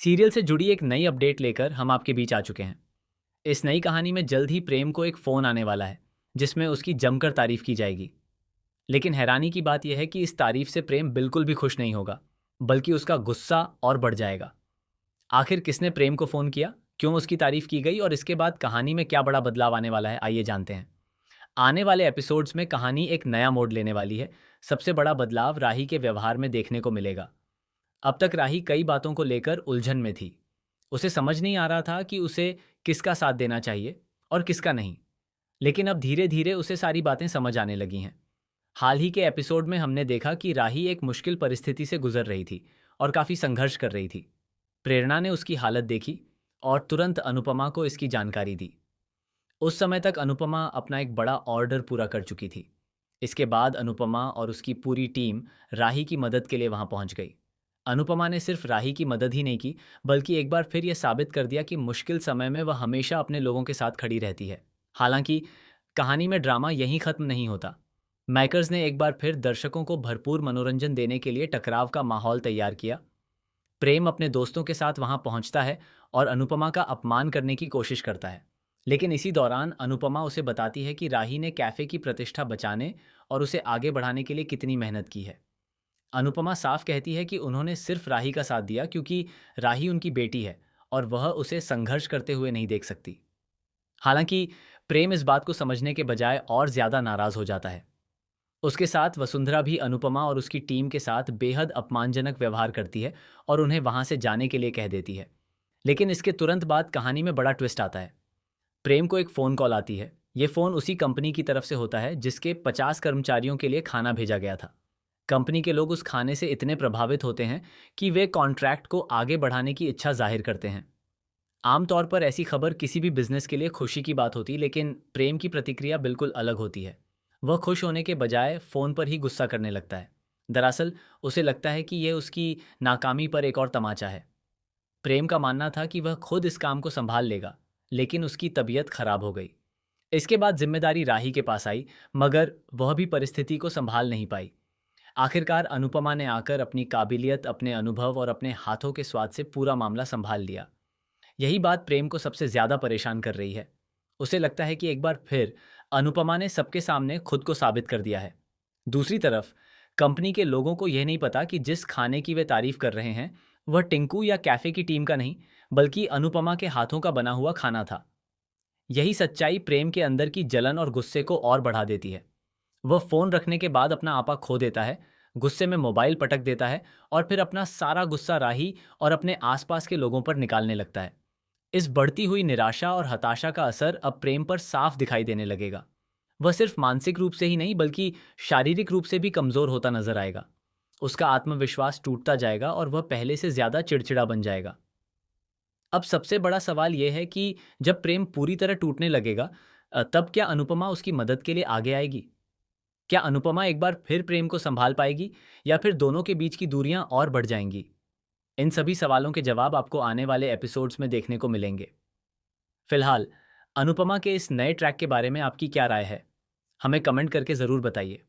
Serial से जुड़ी एक नई अपडेट लेकर हम आपके बीच आ चुके हैं। इस नई कहानी में जल्द ही प्रेम को एक फ़ोन आने वाला है, जिसमें उसकी जमकर तारीफ की जाएगी। लेकिन हैरानी की बात यह है कि इस तारीफ से प्रेम बिल्कुल भी खुश नहीं होगा, बल्कि उसका गुस्सा और बढ़ जाएगा। आखिर किसने प्रेम को फ़ोन किया, क्यों उसकी तारीफ की गई और इसके बाद कहानी में क्या बड़ा बदलाव आने वाला है, आइए जानते हैं। आने वाले एपिसोड्स में कहानी एक नया मोड़ लेने वाली है। सबसे बड़ा बदलाव राही के व्यवहार में देखने को मिलेगा। अब तक राही कई बातों को लेकर उलझन में थी। उसे समझ नहीं आ रहा था कि उसे किसका साथ देना चाहिए और किसका नहीं। लेकिन अब धीरे धीरे उसे सारी बातें समझ आने लगी हैं। हाल ही के एपिसोड में हमने देखा कि राही एक मुश्किल परिस्थिति से गुजर रही थी और काफ़ी संघर्ष कर रही थी। प्रेरणा ने उसकी हालत देखी और तुरंत अनुपमा को इसकी जानकारी दी। उस समय तक अनुपमा अपना एक बड़ा ऑर्डर पूरा कर चुकी थी। इसके बाद अनुपमा और उसकी पूरी टीम राही की मदद के लिए वहां पहुंच गई। अनुपमा ने सिर्फ राही की मदद ही नहीं की, बल्कि एक बार फिर यह साबित कर दिया कि मुश्किल समय में वह हमेशा अपने लोगों के साथ खड़ी रहती है। हालांकि कहानी में ड्रामा यहीं खत्म नहीं होता। मेकर्स ने एक बार फिर दर्शकों को भरपूर मनोरंजन देने के लिए टकराव का माहौल तैयार किया। प्रेम अपने दोस्तों के साथ वहां पहुंचता है और अनुपमा का अपमान करने की कोशिश करता है। लेकिन इसी दौरान अनुपमा उसे बताती है कि राही ने कैफे की प्रतिष्ठा बचाने और उसे आगे बढ़ाने के लिए कितनी मेहनत की है। अनुपमा साफ कहती है कि उन्होंने सिर्फ राही का साथ दिया क्योंकि राही उनकी बेटी है और वह उसे संघर्ष करते हुए नहीं देख सकती। हालांकि प्रेम इस बात को समझने के बजाय और ज्यादा नाराज हो जाता है। उसके साथ वसुंधरा भी अनुपमा और उसकी टीम के साथ बेहद अपमानजनक व्यवहार करती है और उन्हें वहां से जाने के लिए कह देती है। लेकिन इसके तुरंत बाद कहानी में बड़ा ट्विस्ट आता है। प्रेम को एक फ़ोन कॉल आती है। ये फ़ोन उसी कंपनी की तरफ से होता है जिसके 50 कर्मचारियों के लिए खाना भेजा गया था। कंपनी के लोग उस खाने से इतने प्रभावित होते हैं कि वे कॉन्ट्रैक्ट को आगे बढ़ाने की इच्छा जाहिर करते हैं। आमतौर पर ऐसी खबर किसी भी बिजनेस के लिए खुशी की बात होती, लेकिन प्रेम की प्रतिक्रिया बिल्कुल अलग होती है। वह खुश होने के बजाय फ़ोन पर ही गुस्सा करने लगता है। दरअसल उसे लगता है कि यह उसकी नाकामी पर एक और तमाचा है। प्रेम का मानना था कि वह खुद इस काम को संभाल लेगा, लेकिन उसकी तबीयत खराब हो गई। इसके बाद जिम्मेदारी राही के पास आई, मगर वह भी परिस्थिति को संभाल नहीं पाई। आखिरकार अनुपमा ने आकर अपनी काबिलियत, अपने अनुभव और अपने हाथों के स्वाद से पूरा मामला संभाल लिया। यही बात प्रेम को सबसे ज्यादा परेशान कर रही है। उसे लगता है कि एक बार फिर अनुपमा ने सबके सामने खुद को साबित कर दिया है। दूसरी तरफ कंपनी के लोगों को यह नहीं पता कि जिस खाने की वे तारीफ कर रहे हैं वह टिंकू या कैफे की टीम का नहीं, बल्कि अनुपमा के हाथों का बना हुआ खाना था। यही सच्चाई प्रेम के अंदर की जलन और गुस्से को और बढ़ा देती है। वह फोन रखने के बाद अपना आपा खो देता है, गुस्से में मोबाइल पटक देता है और फिर अपना सारा गुस्सा राही और अपने आसपास के लोगों पर निकालने लगता है। इस बढ़ती हुई निराशा और हताशा का असर अब प्रेम पर साफ दिखाई देने लगेगा। वह सिर्फ मानसिक रूप से ही नहीं, बल्कि शारीरिक रूप से भी कमजोर होता नजर आएगा। उसका आत्मविश्वास टूटता जाएगा और वह पहले से ज्यादा चिड़चिड़ा बन जाएगा। अब सबसे बड़ा सवाल यह है कि जब प्रेम पूरी तरह टूटने लगेगा, तब क्या अनुपमा उसकी मदद के लिए आगे आएगी? क्या अनुपमा एक बार फिर प्रेम को संभाल पाएगी या फिर दोनों के बीच की दूरियां और बढ़ जाएंगी? इन सभी सवालों के जवाब आपको आने वाले एपिसोड्स में देखने को मिलेंगे। फिलहाल अनुपमा के इस नए ट्रैक के बारे में आपकी क्या राय है? हमें कमेंट करके ज़रूर बताइए।